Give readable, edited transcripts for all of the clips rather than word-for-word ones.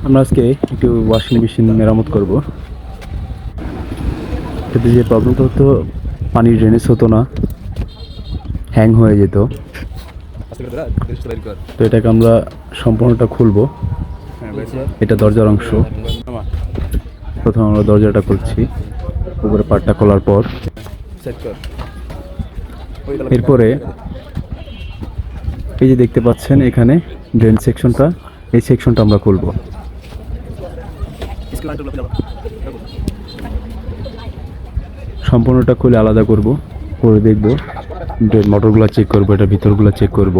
আমরা আজকে একটু ওয়াশিং মেশিন মেরামত করব। এতে যে প্রবলেমটা হতো, পানির ড্রেনেজ হতো না, হ্যাং হয়ে যেত। তো এটাকে আমরা সম্পূর্ণটা খুলবো। এটা দরজার অংশ। প্রথমে আমরা দরজাটা খুলছি, উপরে পাটটা খোলার পর এরপরে এই যে দেখতে পাচ্ছেন এখানে ড্রেন সেকশনটা, এই সেকশনটা আমরা খুলবো। সম্পূর্ণটা খুলে আলাদা করব, করে দেখব, ড্রেন মোটরগুলো চেক করবো, এটা ভিতরগুলো চেক করব।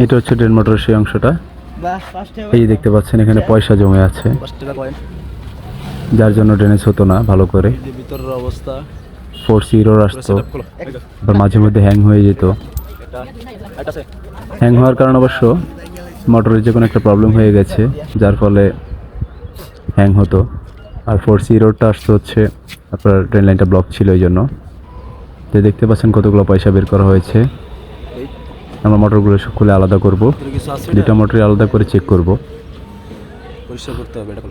এটা হচ্ছে ড্রেন মোটরের সেই অংশটা। এই যে দেখতে পাচ্ছেন এখানে পয়সা জমে আছে, যার জন্য ড্রেনেজ হতো না ভালো করে। ভিতরের অবস্থা ফোর্স ইরর আসতো, আবার মাঝে মধ্যে হ্যাং হয়ে যেত। হ্যাং হওয়ার কারণ অবশ্য মোটরের যে কোনো একটা প্রবলেম হয়ে গেছে, যার ফলে হ্যাং হতো। আর ফোর্স ইররটা আসতো হচ্ছে আপনার ট্রেন লাইনটা ব্লক ছিল, এই জন্য। তো দেখতে পাচ্ছেন কতগুলো পয়সা বের করা হয়েছে। আমরা মোটরগুলো সব খুলে আলাদা করব, দুটা মোটরই আলাদা করে চেক করব। পরিষ্কার করতে হবে এটা।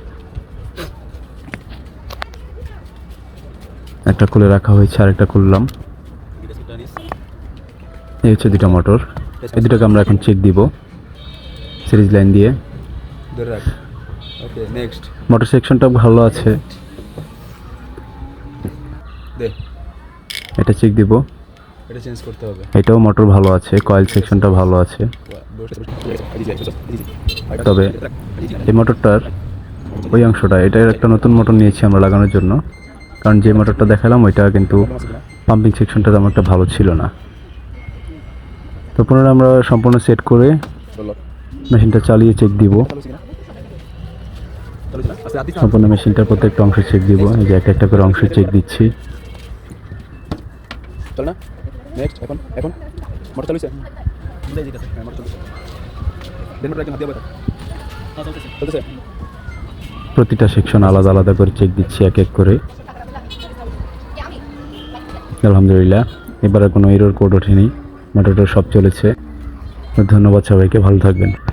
একটা খুলে রাখা হয়েছে, আর একটা খুললাম। এই হচ্ছে দুটা মোটর, এই দুটাকে আমরা এখন চেক দিব সিরিজ লাইন দিয়ে। ওকে, নেক্সট মোটর সেকশনটা ভালো আছে, এটা চেক দিব। এটা চেঞ্জ করতে হবে। এটাও মোটর ভালো আছে, কয়েল সেকশনটা ভালো আছে। তবে এই মোটরটার ওই অংশটা, এটার একটা নতুন মোটর নিয়েছি আমরা লাগানোর জন্য, কারণ যে মোটরটা দেখালাম ওইটা কিন্তু পাম্পিং সেকশনটা তেমন একটা ভালো ছিল না। তো পুনরায় আমরা সম্পূর্ণ সেট করে মেশিনটা চালিয়ে চেক দিব। সম্পূর্ণ মেশিনটার প্রত্যেকটা অংশ চেক দিব। এই যে একটা একটা করে অংশ চেক দিচ্ছি। চল না, নেক্সট এখন এখন মোটর চালু হইছে। মোটর চলছে। দেন মোটর একদম হাত দিয়ে বসা। চলছে। প্রতিটা সেকশন আলাদা আলাদা করে চেক দিচ্ছি এক এক করে। আলহামদুলিল্লাহ, এবারে কোনো এরর কোড ওঠেনি, মোটরটা সব চলেছে। ধন্যবাদ সবাইকে, ভালো থাকবেন।